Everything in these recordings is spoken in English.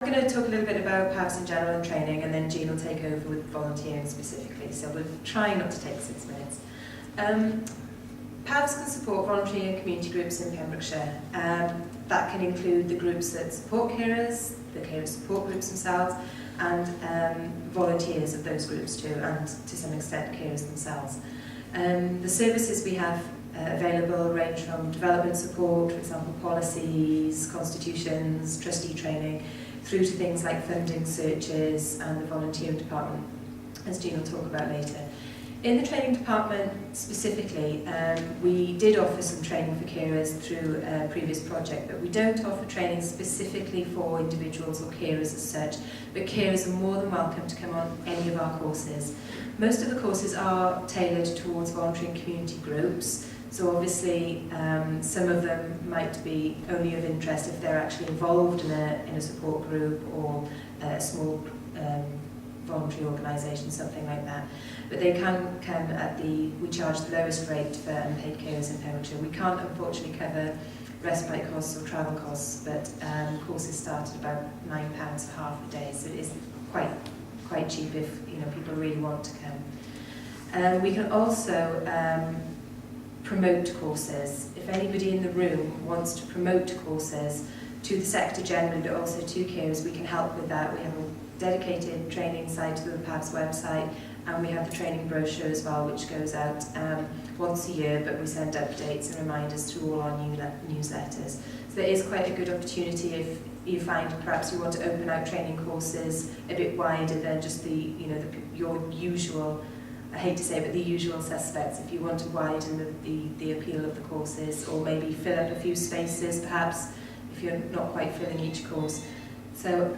I'm going to talk a little bit about PAVS in general and training, and then Jean will take over with volunteering specifically, so we're trying not to take 6 minutes. PAVS can support voluntary and community groups in Pembrokeshire. That can include the groups that support carers, the carer support groups themselves, and volunteers of those groups too, and to some extent carers themselves. The services we have available range from development support, for example policies, constitutions, trustee training, through to things like funding searches and the volunteering department, as Jean will talk about later. In the training department specifically, we did offer some training for carers through a previous project, but we don't offer training specifically for individuals or carers as such, but carers are more than welcome to come on any of our courses. Most of the courses are tailored towards voluntary and community groups, so obviously some of them might be only of interest if they're actually involved in a support group or a small voluntary organisation, something like that. But they can come at we charge the lowest rate for unpaid carers in Pembrokeshire. We can't unfortunately cover respite costs or travel costs, but courses start at about £9 a half a day, so it is quite cheap if people really want to come. We can also promote courses. If anybody in the room wants to promote courses to the sector generally, but also to carers, we can help with that. We have a dedicated training site to the PAVS website, and we have the training brochure as well, which goes out once a year, but we send updates and reminders through all our newsletters. So there is quite a good opportunity if you find perhaps you want to open out training courses a bit wider than just your usual, I hate to say it, but the usual suspects. If you want to widen the appeal of the courses, or maybe fill up a few spaces perhaps, if you're not quite filling each course. So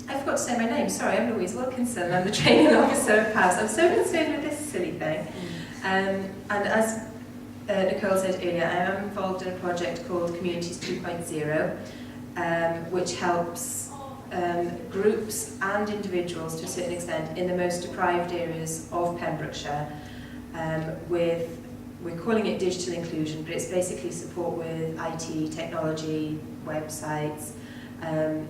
I forgot to say my name, sorry, I'm Louise Wilkinson, I'm the training officer at PAVS. I'm so concerned with this silly thing. And as Nicole said earlier, I am involved in a project called Communities 2.0, which helps groups and individuals to a certain extent in the most deprived areas of Pembrokeshire we're calling it digital inclusion, but it's basically support with IT, technology, websites,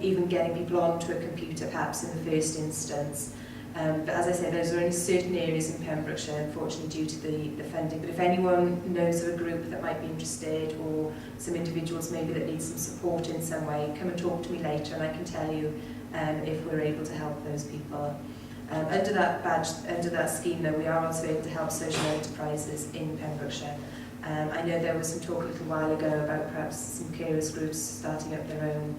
even getting people onto a computer perhaps in the first instance. But as I say, those are only certain areas in Pembrokeshire, unfortunately, due to the funding. But if anyone knows of a group that might be interested, or some individuals maybe that need some support in some way, come and talk to me later and I can tell you if we're able to help those people. Under that scheme though, we are also able to help social enterprises in Pembrokeshire. I know there was some talk a little while ago about perhaps some carers groups starting up their own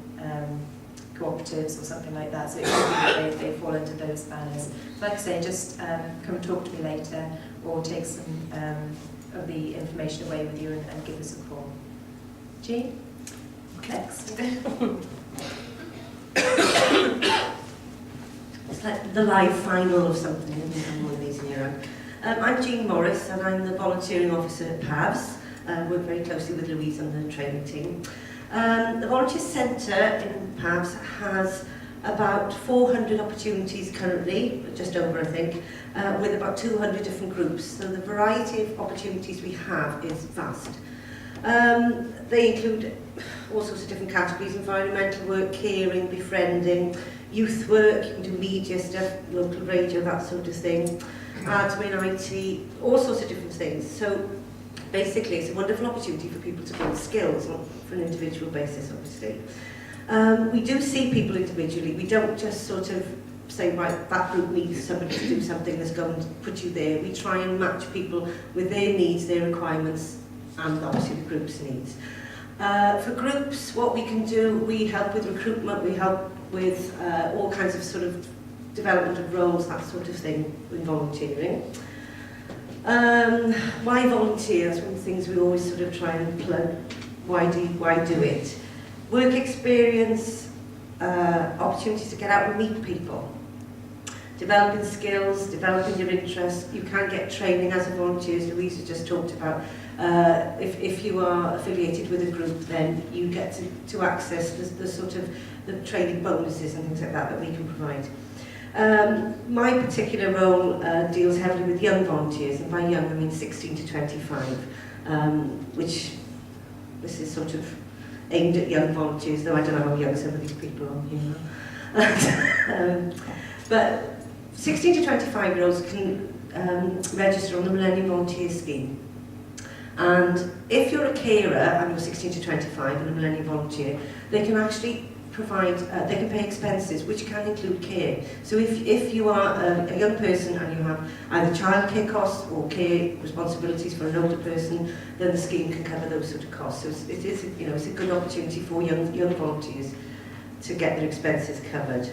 cooperatives or something like that, so it could be they fall under those banners. Like I say, just come and talk to me later, or take some of the information away with you and give us a call. Jean? Next. It's like the live final of something, isn't it? I'm one of these in Europe. I'm Jean Morris, and I'm the volunteering officer at PAVS. Work very closely with Louise on the training team. The Volunteer Centre in PAVS has about 400 opportunities currently, just over I think, with about 200 different groups. So the variety of opportunities we have is vast. They include all sorts of different categories: environmental work, caring, befriending, youth work, you can do media stuff, local radio, that sort of thing, admin, IT, all sorts of different things. So basically it's a wonderful opportunity for people to build skills on an individual basis, obviously. We do see people individually. We don't just sort of say, right, that group needs somebody to do something, let's go and put you there. We try and match people with their needs, their requirements, and obviously the group's needs. For groups, what we can do, we help with recruitment, we help with all kinds of sort of development of roles, that sort of thing, in volunteering. Why volunteer? That's one of the things we always sort of try and plug. Why do it? Work experience, opportunities to get out and meet people, developing skills, developing your interests. You can get training as a volunteer, as Louise has just talked about. If you are affiliated with a group, then you get to access the sort of the training bonuses and things like that we can provide. My particular role deals heavily with young volunteers, and by young I mean 16 to 25, which this is sort of aimed at young volunteers, though I don't know how young some of these people are here. But 16 to 25-year-olds can register on the Millennium Volunteer Scheme. And if you're a carer and you're 16 to 25 and a Millennium Volunteer, they can actually provide, they can pay expenses, which can include care. So if you are a young person and you have either childcare costs or care responsibilities for an older person, then the scheme can cover those sort of costs. So it is, you know, it's a good opportunity for young volunteers to get their expenses covered.